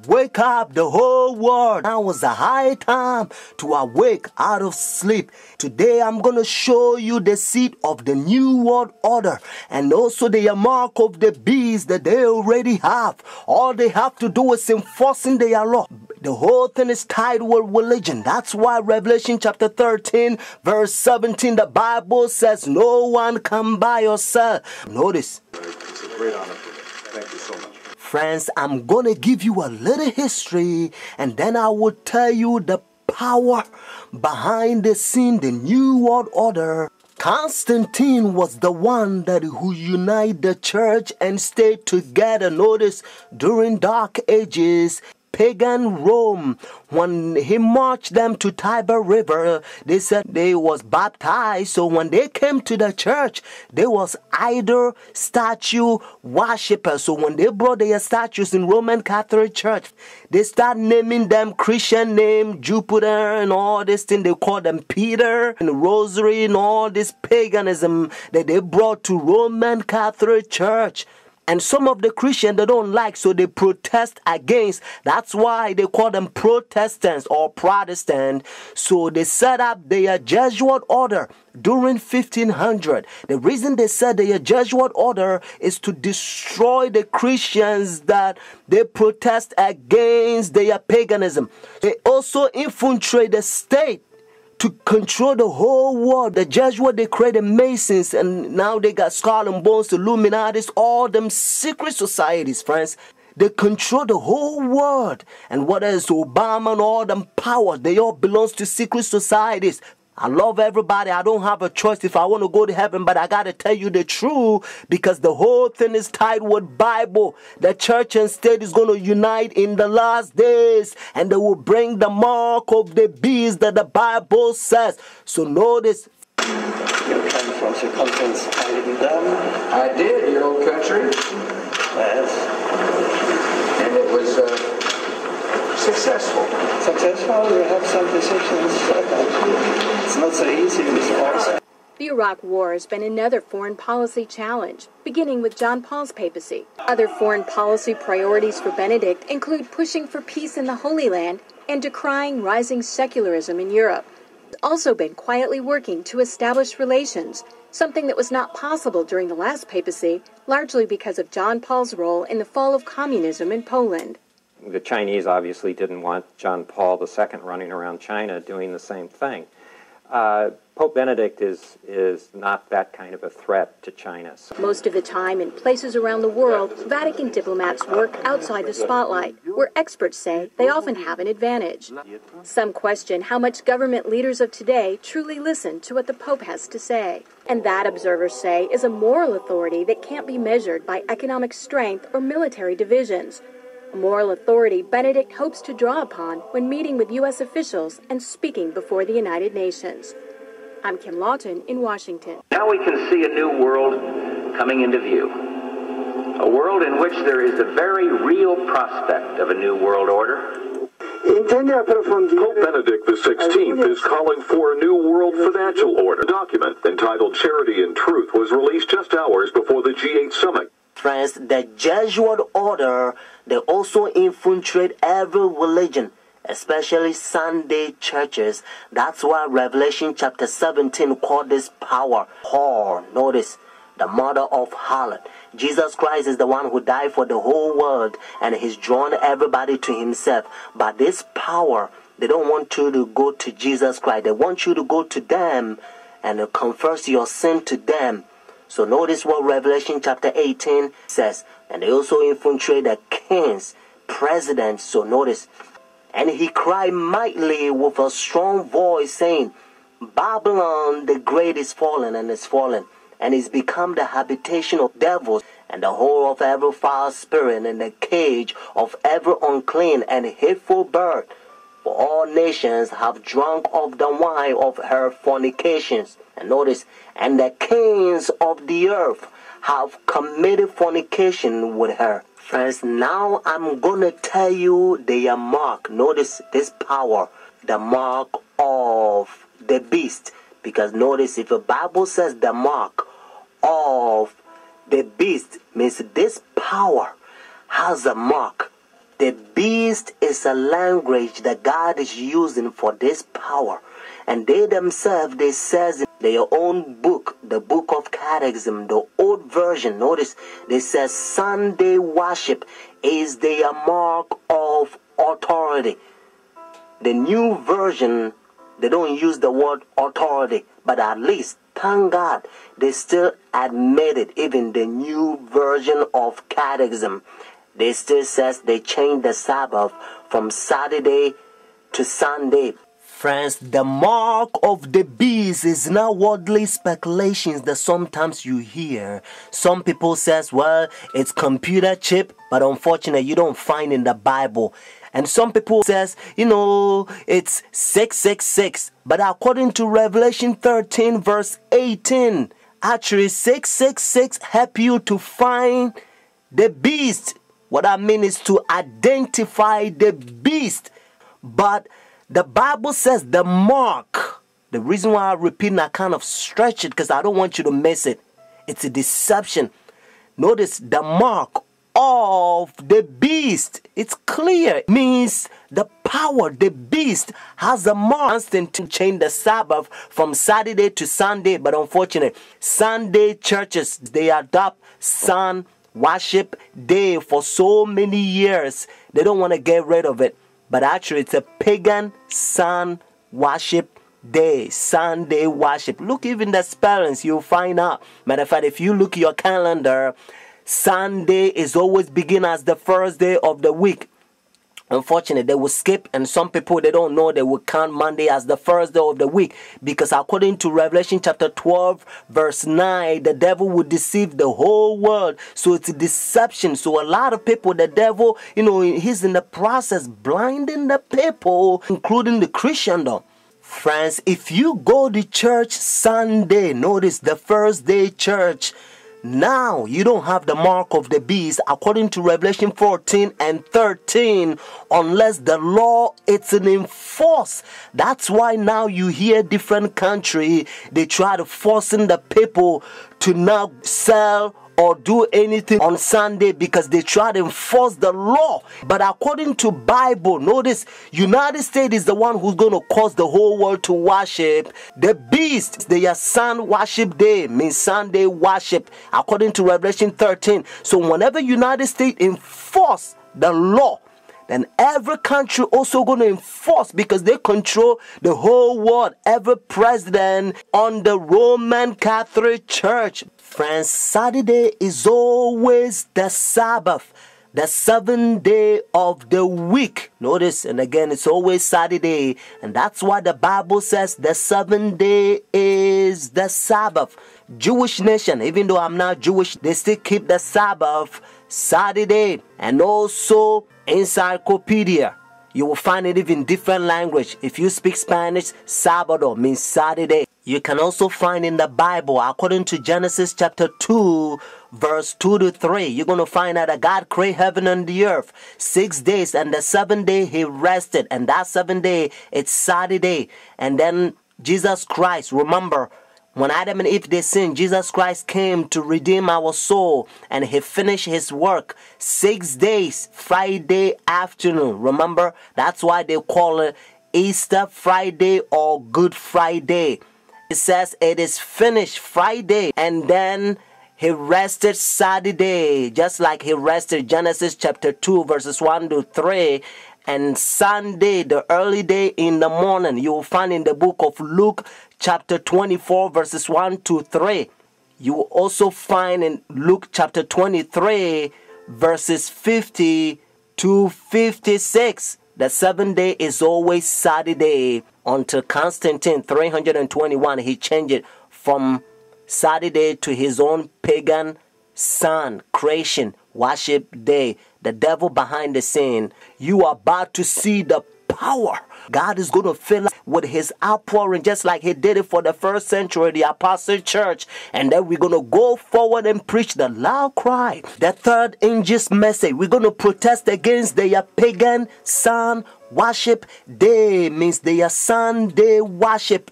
Wake up the whole world. Now is the high time to awake out of sleep. Today I'm going to show you the seed of the New World Order and also the mark of the beast that they already have. All they have to do is enforcing their law. The whole thing is tied with religion. That's why Revelation chapter 13 verse 17, the Bible says no one can buy or sell. Notice. It's a great honor for me. Thank you so much. Friends, I'm going to give you a little history and then I will tell you the power behind the scene, the New World Order. Constantine was the one who united the church and stayed together. Notice, during Dark Ages, pagan Rome, when he marched them to Tiber River, they said they was baptized. So when they came to the church, they was idol statue worshippers. So when they brought their statues in Roman Catholic Church, they start naming them Christian name, Jupiter and all this thing. They call them Peter and Rosary and all this paganism that they brought to Roman Catholic Church. And some of the Christians they don't like, so they protest against. That's why they call them Protestants or Protestant. So they set up their Jesuit order during 1500. The reason they said their Jesuit order is to destroy the Christians that they protest against their paganism. They also infiltrate the state to control the whole world. The Jesuits, they created Masons, and now they got Skull and Bones, Illuminatis, all them secret societies, friends. They control the whole world. And what else? Obama and all them powers, they all belong to secret societies. I love everybody. I don't have a choice if I want to go to heaven, but I got to tell you the truth because the whole thing is tied with Bible. The church and state is going to unite in the last days and they will bring the mark of the beast that the Bible says. So notice. You came from circumference I did, your old country. Yes. And it was successful. Successful? You have some decisions. It's not so easy with all. The Iraq War has been another foreign policy challenge, beginning with John Paul's papacy. Other foreign policy priorities for Benedict include pushing for peace in the Holy Land and decrying rising secularism in Europe. He's also been quietly working to establish relations, something that was not possible during the last papacy, largely because of John Paul's role in the fall of communism in Poland. The Chinese obviously didn't want John Paul II running around China doing the same thing. Pope Benedict is not that kind of a threat to China. Most of the time, in places around the world, Vatican diplomats work outside the spotlight, where experts say they often have an advantage. Some question how much government leaders of today truly listen to what the Pope has to say. And that, observers say, is a moral authority that can't be measured by economic strength or military divisions. A moral authority Benedict hopes to draw upon when meeting with U.S. officials and speaking before the United Nations. I'm Kim Lawton in Washington. Now we can see a new world coming into view. A world in which there is a very real prospect of a new world order. Pope Benedict XVI is calling for a new world financial order. A document entitled Charity and Truth was released just hours before the G8 summit. Friends, the Jesuit order, they also infiltrate every religion, especially Sunday churches. That's why Revelation chapter 17 called this power whore. Notice, the mother of harlot. Jesus Christ is the one who died for the whole world and he's drawn everybody to himself. But this power, they don't want you to go to Jesus Christ. They want you to go to them and confess your sin to them. So notice what Revelation chapter 18 says. And they also infiltrate the kings, presidents. So notice. And he cried mightily with a strong voice, saying, Babylon the great is fallen and is fallen, and is become the habitation of devils, and the hole of every foul spirit, and the cage of every unclean and hateful bird. For all nations have drunk of the wine of her fornications. And notice, and the kings of the earth have committed fornication with her. Friends, now I'm going to tell you their mark. Notice this power, the mark of the beast. Because notice, if the Bible says the mark of the beast, means this power has a mark The beast is a language that God is using for this power. And they themselves, they says in their own book, the book of Catechism, the old version, notice, they says Sunday worship is their mark of authority. The new version, they don't use the word authority, but at least, thank God, they still admit it. Even the new version of Catechism, they still says they changed the Sabbath from Saturday to Sunday. Friends, the mark of the beast is not worldly speculations that sometimes you hear. Some people says, well, it's computer chip, but unfortunately you don't find in the Bible. And some people says, it's 666. But according to Revelation 13 verse 18, actually 666 help you to find the beast. What I mean is to identify the beast. But the Bible says the mark. The reason why I repeat and I kind of stretch it because I don't want you to miss it. It's a deception. Notice the mark of the beast. It's clear. It means the power, the beast has a mark. Constant to change the Sabbath from Saturday to Sunday. But unfortunately, Sunday churches, they adopt sun worship day for so many years. They don't want to get rid of it. But actually, it's a pagan sun worship day, Sunday worship. Look, even the spellings, you'll find out. Matter of fact, if you look at your calendar, Sunday is always begin as the first day of the week. Unfortunately, they will skip, and some people, they don't know, they will count Monday as the first day of the week, because according to Revelation chapter 12 verse 9, the devil will deceive the whole world. So it's a deception. So a lot of people, the devil, he's in the process blinding the people, including the Christendom. Friends, if you go to church Sunday, notice the first day church, now you don't have the mark of the beast according to Revelation 14 and 13 unless the law is enforced. That's why now you hear different country, they try to forcing the people to not sell or do anything on Sunday because they try to enforce the law. But according to Bible, notice United States is the one who's going to cause the whole world to worship the beast. Their sun worship day means Sunday worship according to Revelation 13. So whenever United States enforce the law, then every country also going to enforce because they control the whole world. Every president on the Roman Catholic Church. Friends, Saturday is always the Sabbath, the seventh day of the week. Notice, and again, it's always Saturday. And that's why the Bible says the seventh day is the Sabbath. Jewish nation, even though I'm not Jewish, they still keep the Sabbath Saturday. And also encyclopedia, you will find it even different language. If you speak Spanish, Sábado means Saturday. You can also find in the Bible, according to Genesis chapter 2, verse 2 to 3, you're going to find out that God created heaven and the earth 6 days, and the seventh day he rested, and that seventh day, it's Saturday. And then Jesus Christ, remember, when Adam and Eve, they sinned, Jesus Christ came to redeem our soul, and he finished his work 6 days, Friday afternoon. Remember, that's why they call it Easter Friday or Good Friday. It says it is finished Friday, and then he rested Saturday, just like he rested Genesis chapter 2 verses 1 to 3. And Sunday, the early day in the morning, you will find in the book of Luke chapter 24 verses 1 to 3. You will also find in Luke chapter 23 verses 50 to 56. The seventh day is always Saturday until Constantine 321. He changed it from Saturday to his own pagan sun creation worship day. The devil behind the scene. You are about to see the power. God is going to fill up with his outpouring just like he did it for the first century, the Apostle Church. And then we're going to go forward and preach the loud cry. The third angel's message. We're going to protest against their pagan sun worship day. Means their Sunday worship.